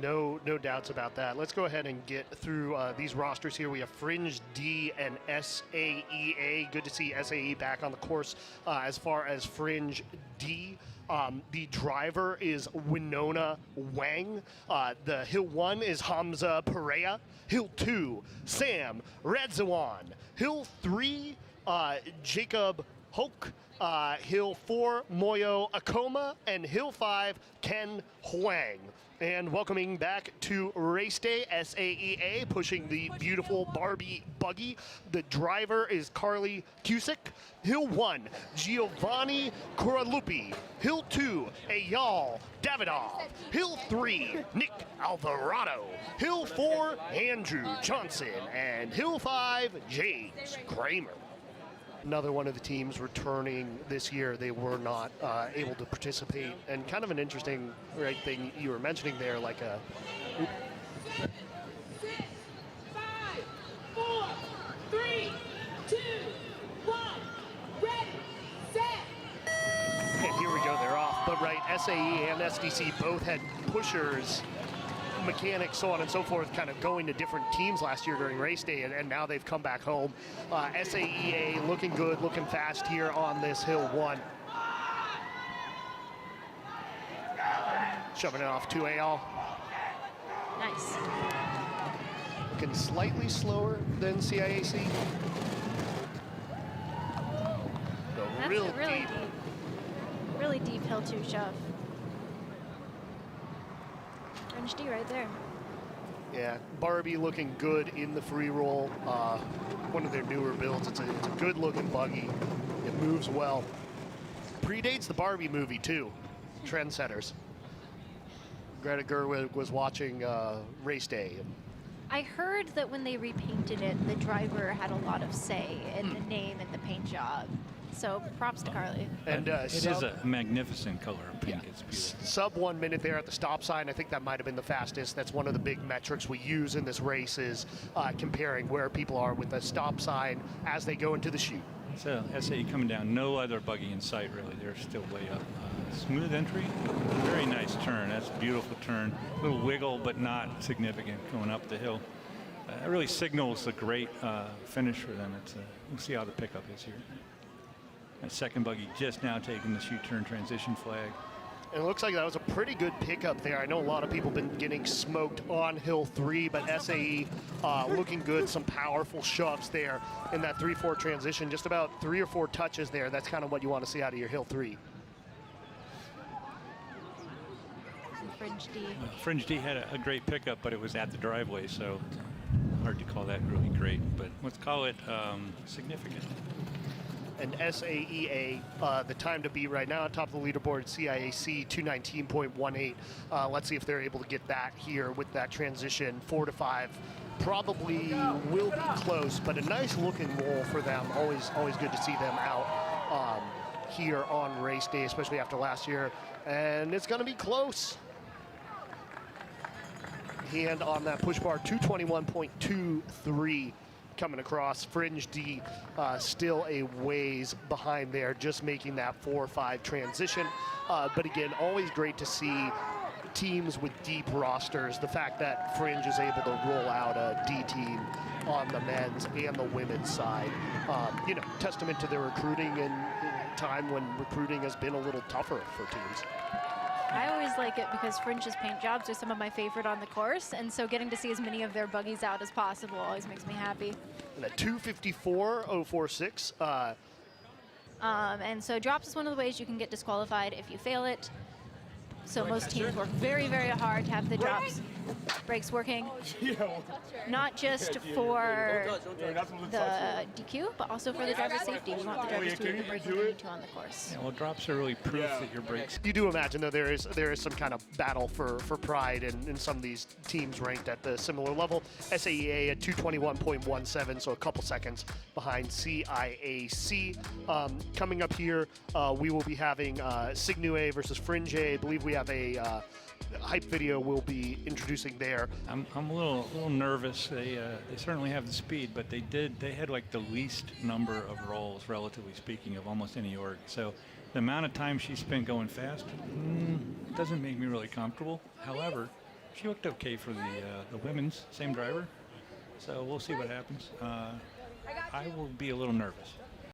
No doubts about that. Let's go ahead and get through these rosters here. We have Fringe D and SAE A. Good to see SAE back on the course. As far as Fringe D, the driver is Winona Wang. The Hill 1 is Hamza Perea. Hill 2, Sam Radzawan. Hill 3, Jacob Hoke. Hill 4, Moyo Akoma. And Hill 5, Ken Huang. And welcoming back to Raceday, SAE A, pushing the beautiful Barbie buggy. The driver is Carly Cusick. Hill 1, Giovanni Coralupi. Hill 2, Eyal Davidov. Hill 3, Nick Alvarado. Hill 4, Andrew Johnson. And Hill 5, James Kramer. Another one of the teams returning this year. They were not able to participate, and kind of an interesting thing you were mentioning there, like a 6, 5, 4, 3, 2, 1, ready, set. And here we go, they're off. But right, SAE and SDC both had pushers, mechanics, so on and so forth, kind of going to different teams last year during race day, and now they've come back home. SAE A looking good, looking fast here on this Hill 1. Shoving it off to Eyal. Nice. Looking slightly slower than CIAC. That's real a really deep. Really deep hill 2 shove. Fringe D right there. Yeah, Barbie looking good in the free roll. One of their newer builds. It's a good looking buggy. It moves well. Predates the Barbie movie too. Trendsetters. Greta Gerwig was watching Race Day. I heard that when they repainted it, the driver had a lot of say in the name and the paint job. So props to Carly. And it is a magnificent color of pink. Yeah. It's beautiful. Sub 1 minute there at the stop sign. I think that might have been the fastest. That's one of the big metrics we use in this race, is comparing where people are with the stop sign as they go into the chute. So SAE coming down, no other buggy in sight really. They're still way up. Smooth entry, very nice turn. That's a beautiful turn. A little wiggle, but not significant going up the hill. It really signals a great finish for them. We'll see how the pickup is here. That second buggy just now taking the chute turn transition flag. And it looks like that was a pretty good pickup there. I know a lot of people have been getting smoked on Hill 3, but SAE looking good. Some powerful shoves there in that 3-4 transition. Just about 3 or 4 touches there. That's kind of what you want to see out of your Hill 3. Fringe D. Fringe D had a great pickup, but it was at the driveway, so hard to call that really great. But let's call it significant. And SAE A, the time to beat right now on top of the leaderboard, CIAC 219.18. Let's see if they're able to get that here with that transition. 4 to 5 probably will be close, but a nice looking roll for them. Always good to see them out here on race day, especially after last year. And it's going to be close. Hand on that push bar, 221.23. Coming across. Fringe D still a ways behind there, just making that 4-5 transition. But again, always great to see teams with deep rosters. The fact that Fringe is able to roll out a D team on the men's and the women's side, testament to their recruiting in a time when recruiting has been a little tougher for teams. I always like it because Fringe's paint jobs are some of my favorite on the course, and so getting to see as many of their buggies out as possible always makes me happy. And a 254.046. And so drops is one of the ways you can get disqualified if you fail it. So most teams work very, very hard to have the drops brakes working, not just for the DQ, but also for the driver's safety. We want the drivers to do the braking they need to on the course. Yeah, well, drops are really proof that your brakes. You do imagine, though, there is some kind of battle for pride in some of these teams ranked at the similar level. SAE A at 221.17, so a couple seconds behind CIAC. Coming up here, we will be having CMU A versus Fringe A. I believe we have a hype video we'll be introducing there. I'm a little nervous. They certainly have the speed, but they had like the least number of rolls, relatively speaking, of almost any org. So the amount of time she spent going fast doesn't make me really comfortable. However, She looked okay for the women's, same driver. So we'll see what happens. I will be a little nervous.